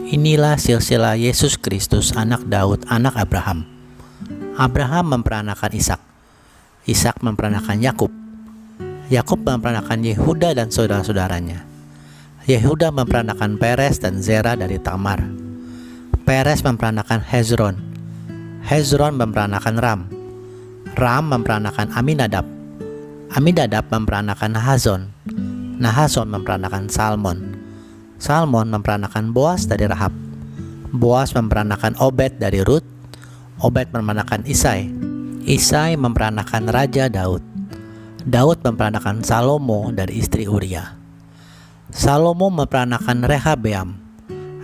Inilah silsilah Yesus Kristus, anak Daud, anak Abraham. Abraham memperanakan Ishak. Ishak memperanakan Yakub. Yakub memperanakan Yehuda dan saudara-saudaranya. Yehuda memperanakan Peres dan Zera dari Tamar. Peres memperanakan Hezron. Hezron memperanakan Ram. Ram memperanakan Aminadab. Aminadab memperanakan Nahazon. Nahazon memperanakan Salmon. Salmon memperanakan Boas dari Rahab. Boas memperanakan Obed dari Rut. Obed memperanakan Isai. Isai memperanakan Raja Daud. Daud memperanakan Salomo dari istri Uria. Salomo memperanakan Rehabeam.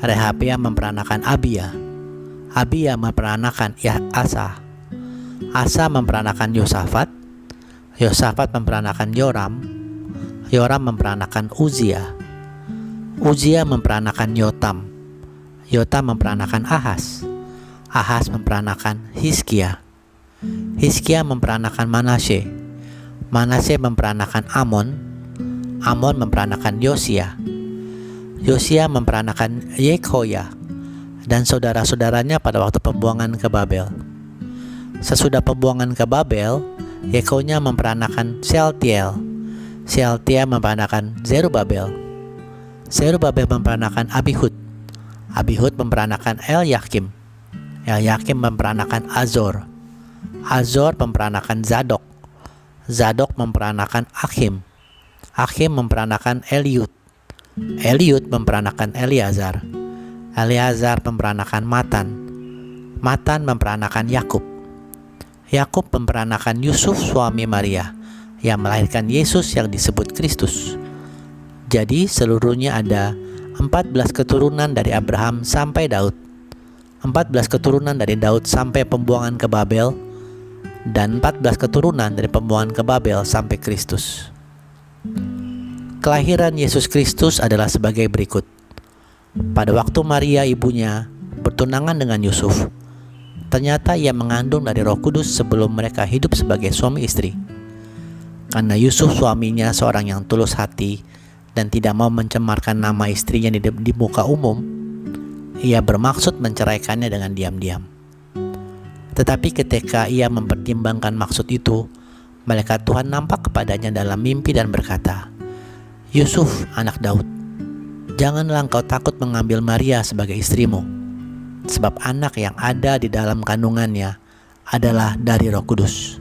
Rehabeam memperanakan Abia. Abia memperanakan Asa. Asa memperanakan Yosafat. Yosafat memperanakan Yoram. Yoram memperanakan Uzia. Uzia memperanakan Yotam. Yotam memperanakan Ahaz. Ahaz memperanakan Hizkia. Hizkia memperanakan Manasye. Manasye memperanakan Amon. Amon memperanakan Yosia. Yosia memperanakan Yekhoya dan saudara-saudaranya pada waktu pembuangan ke Babel. Sesudah pembuangan ke Babel, Yekhonya memperanakan Shealtiel. Shealtiel memperanakan Zerubabel. Zerubabel memperanakan Abihud. Abihud memperanakan Elyakim. Elyakim memperanakan Azor. Azor memperanakan Zadok. Zadok memperanakan Akhim. Akhim memperanakan Eliud. Eliud memperanakan Eleazar. Eleazar memperanakan Matan. Matan memperanakan Yakub. Yakub memperanakan Yusuf suami Maria yang melahirkan Yesus yang disebut Kristus. Jadi seluruhnya ada 14 keturunan dari Abraham sampai Daud, 14 keturunan dari Daud sampai pembuangan ke Babel, dan 14 keturunan dari pembuangan ke Babel sampai Kristus. Kelahiran Yesus Kristus adalah sebagai berikut. Pada waktu Maria ibunya bertunangan dengan Yusuf, ternyata ia mengandung dari Roh Kudus sebelum mereka hidup sebagai suami istri. Karena Yusuf suaminya seorang yang tulus hati dan tidak mau mencemarkan nama istrinya di muka umum, ia bermaksud menceraikannya dengan diam-diam. Tetapi ketika ia mempertimbangkan maksud itu, malaikat Tuhan nampak kepadanya dalam mimpi dan berkata, "Yusuf, anak Daud, janganlah engkau takut mengambil Maria sebagai istrimu, sebab anak yang ada di dalam kandungannya adalah dari Roh Kudus.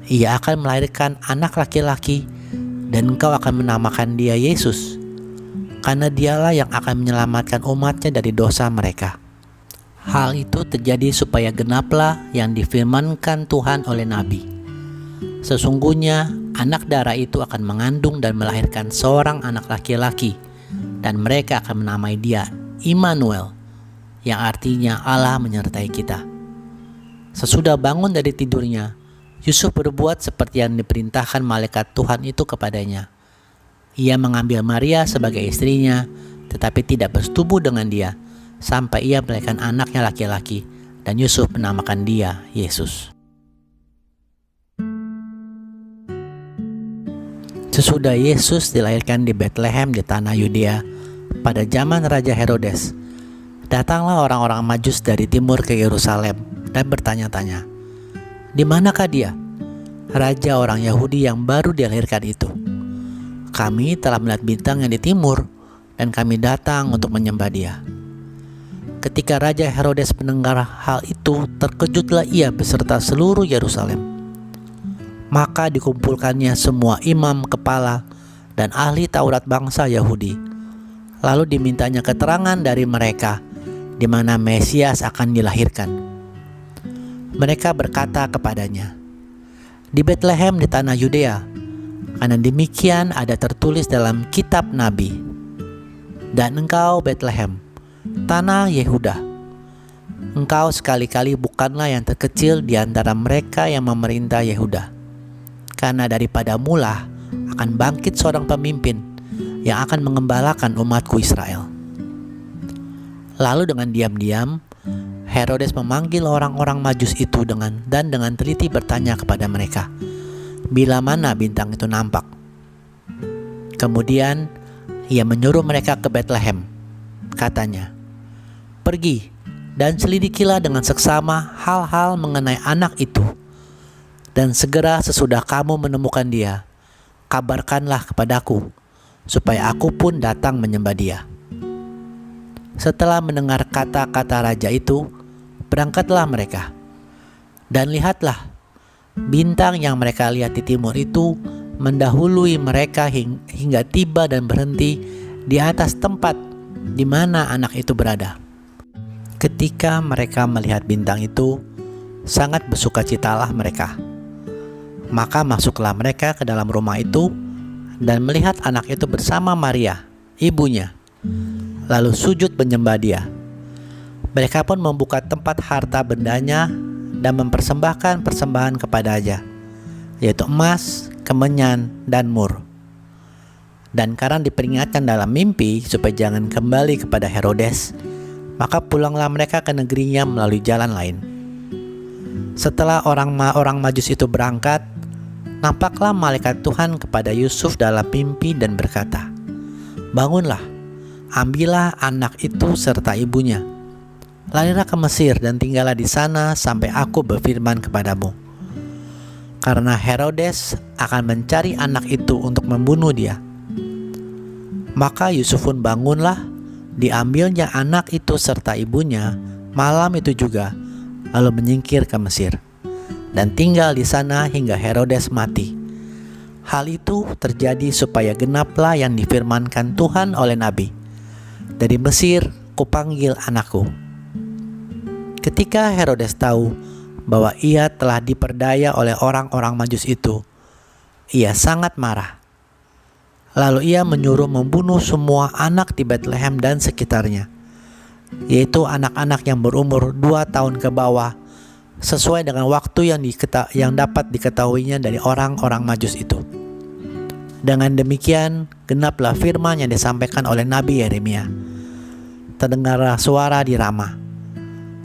Ia akan melahirkan anak laki-laki, dan engkau akan menamakan dia Yesus, karena dialah yang akan menyelamatkan umatnya dari dosa mereka." Hal itu terjadi supaya genaplah yang difirmankan Tuhan oleh Nabi. Sesungguhnya anak darah itu akan mengandung dan melahirkan seorang anak laki-laki, dan mereka akan menamai dia Immanuel, yang artinya Allah menyertai kita. Sesudah bangun dari tidurnya, Yusuf berbuat seperti yang diperintahkan malaikat Tuhan itu kepadanya. Ia mengambil Maria sebagai istrinya, tetapi tidak bersetubuh dengan dia, sampai ia melahirkan anaknya laki-laki, dan Yusuf menamakan dia Yesus. Sesudah Yesus dilahirkan di Betlehem di tanah Yudea, pada zaman Raja Herodes, datanglah orang-orang Majus dari timur ke Yerusalem dan bertanya-tanya, "Di manakah dia, raja orang Yahudi yang baru dilahirkan itu? Kami telah melihat bintang yang di timur, dan kami datang untuk menyembah dia." Ketika Raja Herodes mendengar hal itu, terkejutlah ia beserta seluruh Yerusalem. Maka dikumpulkannya semua imam kepala dan ahli Taurat bangsa Yahudi. Lalu dimintanya keterangan dari mereka di mana Mesias akan dilahirkan. Mereka berkata kepadanya, "Di Betlehem di tanah Yudea, karena demikian ada tertulis dalam kitab Nabi. Dan engkau Betlehem, tanah Yehuda, engkau sekali-kali bukanlah yang terkecil di antara mereka yang memerintah Yehuda. Karena daripada mula akan bangkit seorang pemimpin yang akan mengembalakan umatku Israel." Lalu dengan diam-diam, Herodes memanggil orang-orang Majus itu dengan teliti bertanya kepada mereka, bila mana bintang itu nampak. Kemudian ia menyuruh mereka ke Betlehem. Katanya, Pergi dan selidikilah dengan seksama hal-hal mengenai anak itu. Dan segera sesudah kamu menemukan dia, kabarkanlah kepadaku, supaya aku pun datang menyembah dia." Setelah mendengar kata-kata raja itu, berangkatlah mereka. Dan lihatlah, bintang yang mereka lihat di timur itu mendahului mereka hingga tiba dan berhenti di atas tempat di mana anak itu berada. Ketika mereka melihat bintang itu, sangat bersukacitalah mereka. Maka masuklah mereka ke dalam rumah itu dan melihat anak itu bersama Maria, ibunya, lalu sujud menyembah dia. Mereka pun membuka tempat harta bendanya dan mempersembahkan persembahan kepadanya, yaitu emas, kemenyan, dan mur. Dan karena diperingatkan dalam mimpi supaya jangan kembali kepada Herodes, maka pulanglah mereka ke negerinya melalui jalan lain. Setelah orang Majus itu berangkat, nampaklah malaikat Tuhan kepada Yusuf dalam mimpi dan berkata, "Bangunlah, ambillah anak itu serta ibunya. Larilah ke Mesir dan tinggallah di sana sampai aku berfirman kepadamu. Karena Herodes akan mencari anak itu untuk membunuh dia." Maka Yusuf pun bangunlah, diambilnya anak itu serta ibunya malam itu juga, lalu menyingkir ke Mesir dan tinggal di sana hingga Herodes mati. Hal itu terjadi supaya genaplah yang difirmankan Tuhan oleh Nabi, "Dari Mesir kupanggil anakku." Ketika Herodes tahu bahwa ia telah diperdaya oleh orang-orang Majus itu, ia sangat marah. Lalu ia menyuruh membunuh semua anak di Betlehem dan sekitarnya, yaitu anak-anak yang berumur 2 tahun ke bawah, sesuai dengan waktu yang dapat diketahuinya dari orang-orang Majus itu. Dengan demikian, genaplah firman yang disampaikan oleh Nabi Yeremia. Terdengarlah suara di Rama,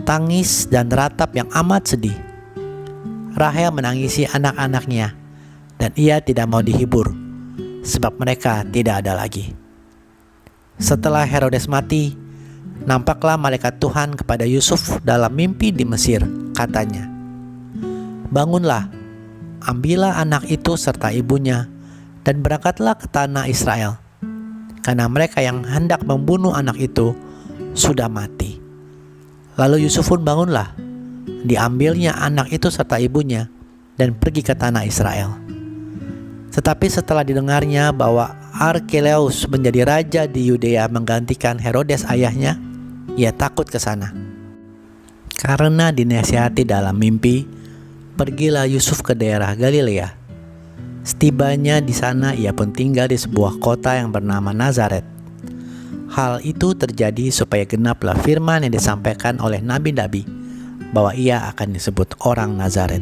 tangis dan ratap yang amat sedih. Rahel menangisi anak-anaknya, dan ia tidak mau dihibur, sebab mereka tidak ada lagi. Setelah Herodes mati, nampaklah malaikat Tuhan kepada Yusuf dalam mimpi di Mesir. Katanya, "Bangunlah, ambillah anak itu serta ibunya, dan berangkatlah ke tanah Israel, karena mereka yang hendak membunuh anak itu sudah mati." Lalu Yusuf pun bangunlah, diambilnya anak itu serta ibunya, dan pergi ke tanah Israel. Tetapi setelah didengarnya bahwa Arkelaus menjadi raja di Yudea menggantikan Herodes ayahnya, ia takut ke sana. Karena dinasihati dalam mimpi, pergilah Yusuf ke daerah Galilea. Setibanya di sana, ia pun tinggal di sebuah kota yang bernama Nazaret. Hal itu terjadi supaya genaplah firman yang disampaikan oleh nabi-nabi bahwa ia akan disebut orang Nazaret.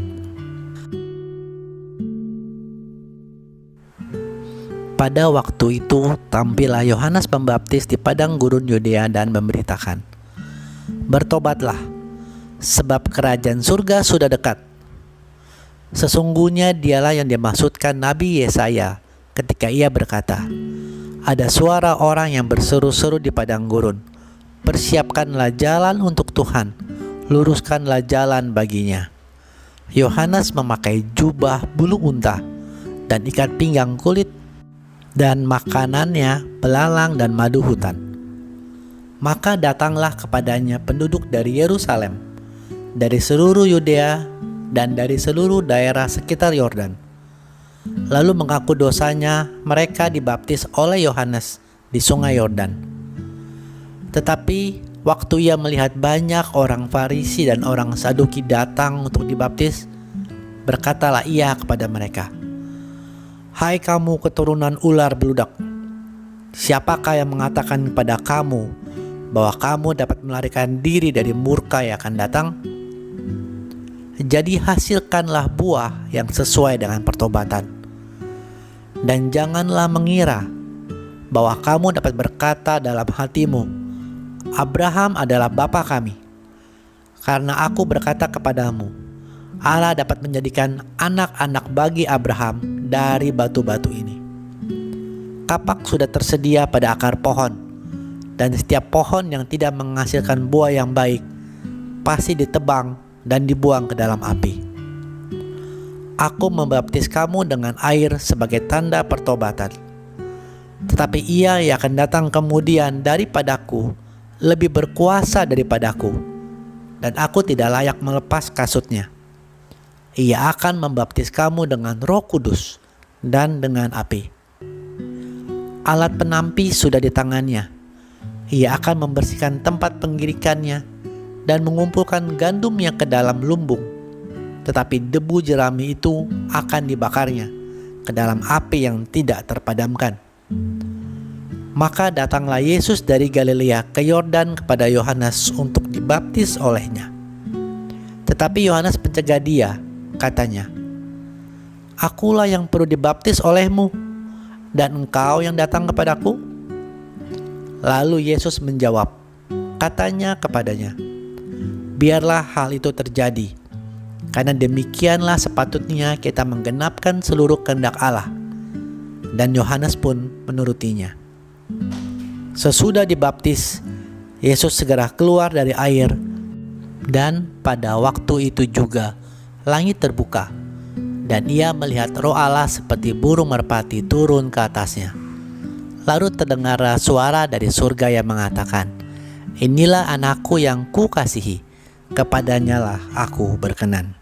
Pada waktu itu tampillah Yohanes Pembaptis di padang gurun Yudea dan memberitakan, "Bertobatlah, sebab kerajaan surga sudah dekat." Sesungguhnya dialah yang dimaksudkan Nabi Yesaya ketika ia berkata, "Ada suara orang yang berseru-seru di padang gurun, persiapkanlah jalan untuk Tuhan, luruskanlah jalan baginya." Yohanes memakai jubah bulu unta dan ikat pinggang kulit, dan makanannya belalang dan madu hutan. Maka datanglah kepadanya penduduk dari Yerusalem, dari seluruh Yudea dan dari seluruh daerah sekitar Yordan. Lalu mengaku dosanya, mereka dibaptis oleh Yohanes di sungai Yordan. Tetapi waktu ia melihat banyak orang Farisi dan orang Saduki datang untuk dibaptis, berkatalah ia kepada mereka, "Hai kamu keturunan ular beludak, siapakah yang mengatakan kepada kamu bahwa kamu dapat melarikan diri dari murka yang akan datang? Jadi hasilkanlah buah yang sesuai dengan pertobatan. Dan janganlah mengira bahwa kamu dapat berkata dalam hatimu, Abraham adalah bapa kami. Karena aku berkata kepadamu, Allah dapat menjadikan anak-anak bagi Abraham dari batu-batu ini. Kapak sudah tersedia pada akar pohon, dan setiap pohon yang tidak menghasilkan buah yang baik pasti ditebang dan dibuang ke dalam api. Aku membaptis kamu dengan air sebagai tanda pertobatan. Tetapi Ia yang akan datang kemudian daripadaku lebih berkuasa daripadaku, dan aku tidak layak melepas kasutnya. Ia akan membaptis kamu dengan Roh Kudus dan dengan api. Alat penampi sudah di tangannya. Ia akan membersihkan tempat penggirikannya dan mengumpulkan gandumnya ke dalam lumbung. Tetapi debu jerami itu akan dibakarnya ke dalam api yang tidak terpadamkan. Maka datanglah Yesus dari Galilea ke Yordan kepada Yohanes untuk dibaptis olehnya. Tetapi Yohanes mencegah dia, katanya, "Akulah yang perlu dibaptis olehmu, dan engkau yang datang kepadaku?" Lalu Yesus menjawab, katanya kepadanya, "Biarlah hal itu terjadi, karena demikianlah sepatutnya kita menggenapkan seluruh kehendak Allah." Dan Yohanes pun menurutinya. Sesudah dibaptis, Yesus segera keluar dari air, dan pada waktu itu juga langit terbuka, dan ia melihat Roh Allah seperti burung merpati turun ke atasnya. Lalu terdengar suara dari surga yang mengatakan, "Inilah anakku yang kukasihi, kepadanyalah aku berkenan."